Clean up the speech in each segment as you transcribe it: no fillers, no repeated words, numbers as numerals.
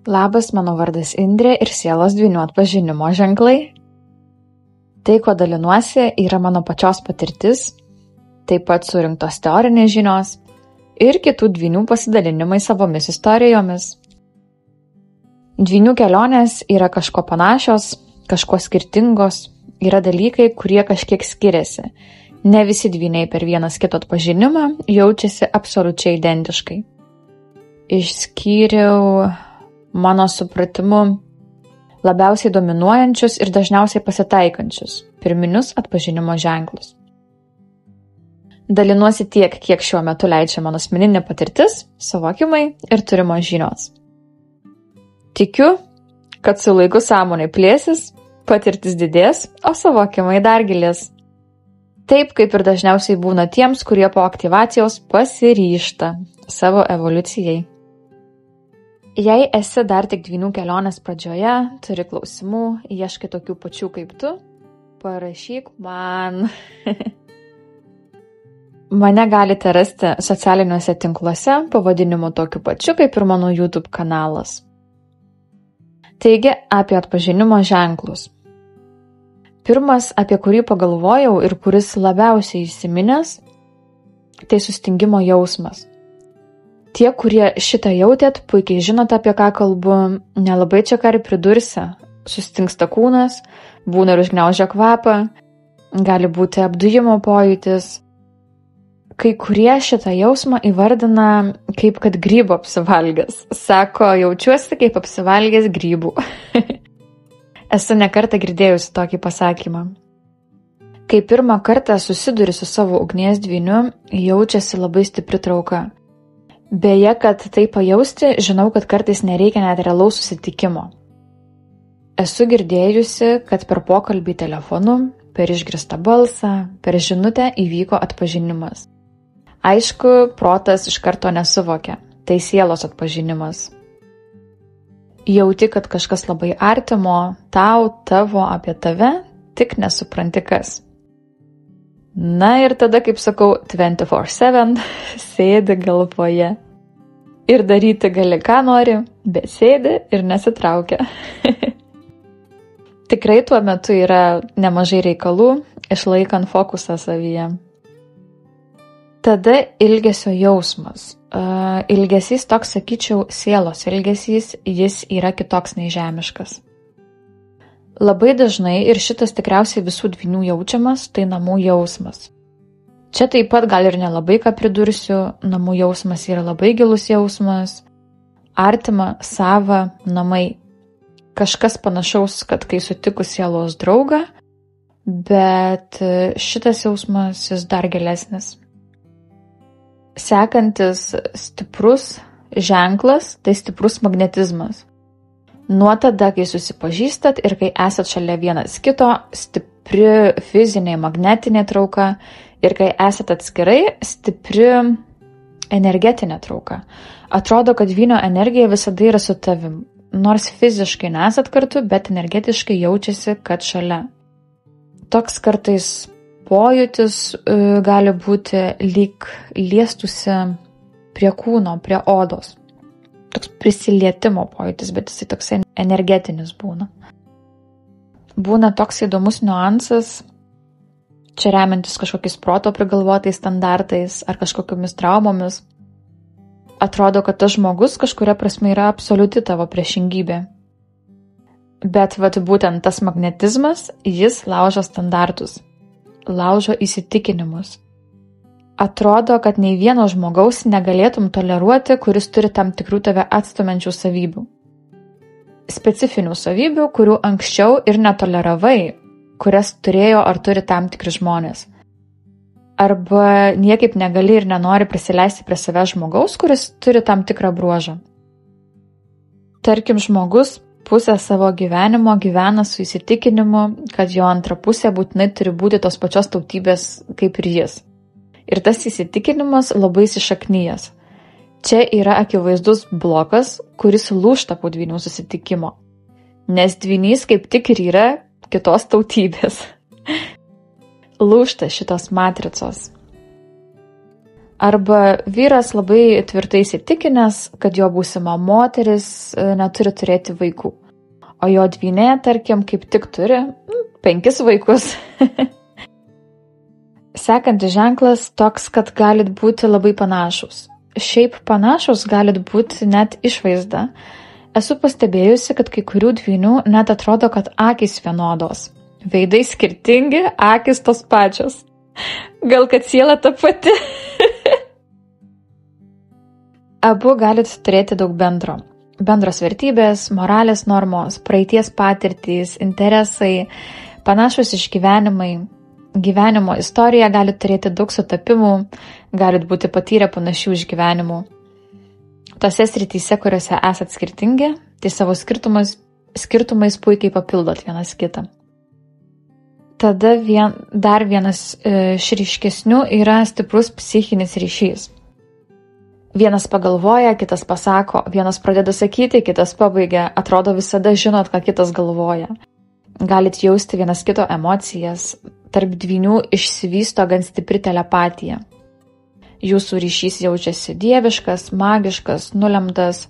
Labas, mano vardas Indrė ir sielos dvynių atpažinimo ženklai. Tai, kuo dalinuosi, yra mano pačios patirtis, taip pat surinktos teorinės žinios ir kitų dvynių pasidalinimai savomis istorijomis. Dvynių kelionės yra kažko panašios, kažko skirtingos, yra dalykai, kurie kažkiek skiriasi. Ne visi dvyniai per vienas kito atpažinimą jaučiasi absoliučiai identiškai. Išskyriau mano supratimu labiausiai dominuojančius ir dažniausiai pasitaikančius pirminius atpažinimo ženklus. Dalinuosi tiek, kiek šiuo metu leidžia mano asmeninė patirtis, suvokimai ir turimos žinios. Tikiu, kad su laiku sąmonė plėsis, patirtis didės, o suvokimai dar gilės. Taip, kaip ir dažniausiai būna tiems, kurie po aktyvacijos pasiryžta savo evoliucijai. Jei esi dar tik dvynių kelionės pradžioje, turi klausimų, ieškai tokių pačių kaip tu, parašyk man. Mane galite rasti socialiniuose tinkluose pavadinimu tokiu pačiu kaip ir mano YouTube kanalas. Taigi, apie atpažinimo ženklus. Pirmas, apie kurį pagalvojau ir kuris labiausiai įsiminęs, tai sustingimo jausmas. Tie, kurie šitą jautėt, puikiai žinote, apie ką kalbu, nelabai čia ką ir pridursi. Sustingsta kūnas, būna ir užgniaužia kvapą, gali būti apdujimo pojūtis. Kai kurie šitą jausmą įvardina kaip kad grybų apsivalgęs. Sako, jaučiuosi kaip apsivalgęs grybų. Esu ne kartą girdėjusi tokį pasakymą. Kai pirmą kartą susiduri su savo ugnies dvyniu, jaučiasi labai stipri trauka. Beje, kad tai pajausti, žinau, kad kartais nereikia net realaus susitikimo. Esu girdėjusi, kad per pokalbį telefonu, per išgirstą balsą, per žinutę įvyko atpažinimas. Aišku, protas iš karto nesuvokia, tai sielos atpažinimas. Jauti, kad kažkas labai artimo, tau, tavo, apie tave, tik nesupranti kas. Na ir tada, kaip sakau, 24/7 sėdi galvoje. Ir daryti gali ką nori, bet sėdi ir nesitraukia. Tikrai tuo metu yra nemažai reikalų, išlaikant fokusą savyje. Tada ilgesio jausmas. Ilgesys toks, sakyčiau, sielos ilgesys, jis yra kitoks nei žemiškas. Labai dažnai, ir šitas tikriausiai visų dvynių jaučiamas, tai namų jausmas. Čia taip pat gal ir nelabai ką pridursiu, namų jausmas yra labai gilus jausmas, artima, sava, namai. Kažkas panašaus, kad kai sutikus sielos draugą, bet šitas jausmas jis dar gilesnis. Sekantis stiprus ženklas, tai stiprus magnetizmas. Nuo tada, kai susipažįstat ir kai esat šalia vienas kito, stipri fizinė magnetinė trauka ir kai esat atskirai, stipri energetinė trauka. Atrodo, kad dvynio energija visada yra su tavim. Nors fiziškai nesat kartu, bet energetiškai jaučiasi, kad šalia. Toks kartais pojūtis gali būti lyg liestusi prie kūno, prie odos. Toks prisilietimo pojūtis, bet jisai toksai energetinis būna. Būna toks įdomus niuansas, čia remiantis kažkokiais proto prigalvotais standartais ar kažkokiamis traumomis. Atrodo, kad tas žmogus kažkuria prasme yra absoliuti tavo priešingybė. Bet būtent tas magnetizmas, jis laužo standartus, laužo įsitikinimus. Atrodo, kad nei vieno žmogaus negalėtum toleruoti, kuris turi tam tikrų tave atstumiančių savybių. Specifinių savybių, kurių anksčiau ir netoleravai, kurias turėjo ar turi tam tikri žmonės. Arba niekaip negali ir nenori prisileisti prie savęs žmogaus, kuris turi tam tikrą bruožą. Tarkim, žmogus pusę savo gyvenimo gyvena su įsitikinimu, kad jo antra pusė būtinai turi būti tos pačios tautybės kaip ir jis. Ir tas įsitikinimas labai įsišaknyjas. Čia yra akivaizdus blokas, kuris lūžta po dvynių susitikimo. Nes dvynys kaip tik ir yra kitos tautybės. Lūžta šitos matricos. Arba vyras labai tvirtai įsitikinęs, kad jo būsima moteris neturi turėti vaikų, o jo dvynė, tarkim, kaip tik turi 5 vaikus. Sekantis ženklas toks, kad galit būti labai panašus. Šiaip panašus galit būti net išvaizda. Esu pastebėjusi, kad kai kurių dvynių net atrodo, kad akys vienodos. Veidai skirtingi, akys tos pačios. Gal kad siela ta pati. Abu galit turėti daug bendro. Bendros vertybės, moralės normos, praeities patirtys, interesai, panašus išgyvenimai. Gyvenimo istorija gali turėti daug sutapimų, galit būti patyrę panašių išgyvenimų. Tose srityse, kuriuose esat skirtingi, tai savo skirtumais puikiai papildot vienas kitą. Tada dar vienas iš ryškesnių yra stiprus psichinis ryšys. Vienas pagalvoja, kitas pasako, vienas pradeda sakyti, kitas pabaigia, atrodo visada žinot, ką kitas galvoja. Galit jausti vienas kito emocijas, tarp dvynių išsivysto gan stipri telepatija. Jūsų ryšys jaučiasi dieviškas, magiškas, nulemtas,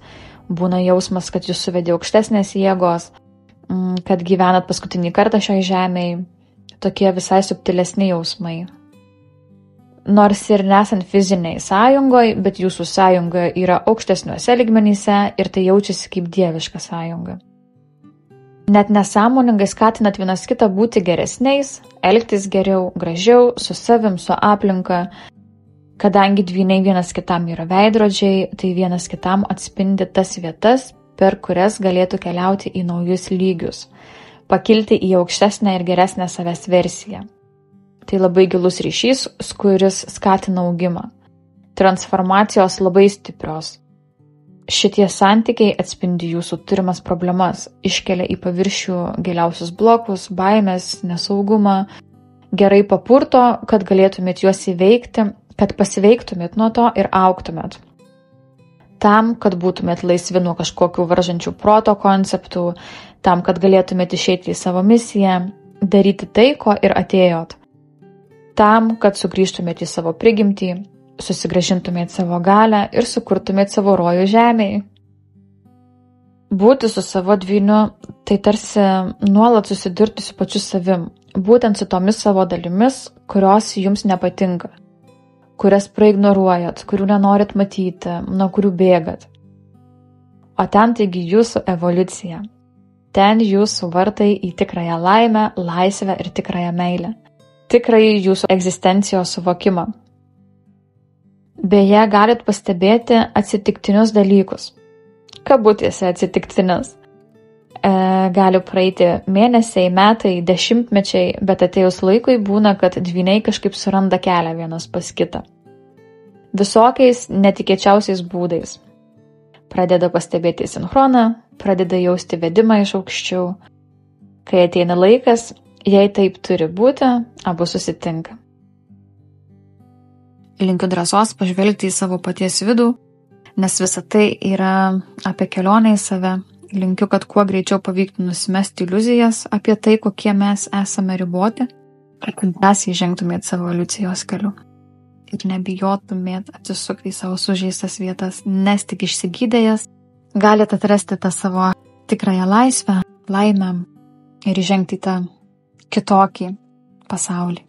būna jausmas, kad jūs suvedė aukštesnės jėgos, kad gyvenat paskutinį kartą šioj žemėje, tokie visai subtilesni jausmai. Nors ir nesant fiziniai sąjungoje, bet jūsų sąjunga yra aukštesniuose lygmenyse ir tai jaučiasi kaip dieviška sąjunga. Net nesąmoningai skatinat vienas kitą būti geresniais, elgtis geriau, gražiau, su savim, su aplinka. Kadangi dvyniai vienas kitam yra veidrodžiai, tai vienas kitam atspindi tas vietas, per kurias galėtų keliauti į naujus lygius, pakilti į aukštesnę ir geresnę savęs versiją. Tai labai gilus ryšys, kuris skatina augimą. Transformacijos labai stiprios. Šitie santykiai atspindi jūsų turimas problemas, iškelia į paviršių giliausius blokus, baimės, nesaugumą, gerai papurto, kad galėtumėt juos įveikti, kad pasiveiktumėt nuo to ir augtumėt. Tam, kad būtumėt laisvi nuo kažkokių varžančių proto konceptų, tam, kad galėtumėt išeiti į savo misiją, daryti tai, ko ir atėjot. Tam, kad sugrįžtumėt į savo prigimtį, susigrąžintumėt savo galią ir sukurtumėt savo rojų žemėje. Būti su savo dvyniu, tai tarsi nuolat susidurti su pačiu savim, būtent su tomis savo dalimis, kurios jums nepatinka, kurias praignoruojat, kurių nenorit matyti, nuo kurių bėgat. O ten taigi jūsų evoliucija. Ten jūsų vartai į tikrąją laimę, laisvę ir tikrąją meilę. Tikrąjį jūsų egzistencijos suvokimą. Beje, galit pastebėti atsitiktinius dalykus. Kabutėse atsitiktinius. Gali praeiti mėnesiai, metai, dešimtmečiai, bet atėjus laikui būna, kad dvyniai kažkaip suranda kelią vienas pas kitą. Visokiais netikėčiausiais būdais. Pradeda pastebėti sinchroną, pradeda jausti vedimą iš aukščiau. Kai ateina laikas, jei taip turi būti, abu susitinka. Linkiu drąsos pažvelgti į savo paties vidų, nes visa tai yra apie kelionę į save. Linkiu, kad kuo greičiau pavyktų nusimesti iliuzijas apie tai, kokie mes esame riboti, kad drąsiai žengtumėt savo evoliucijos keliu. Ir nebijotumėt atsisukti į savo sužeistas vietas, nes tik išsigydėjęs galite atrasti tą savo tikrąją laisvę, laimę ir įžengti į tą kitokį pasaulį.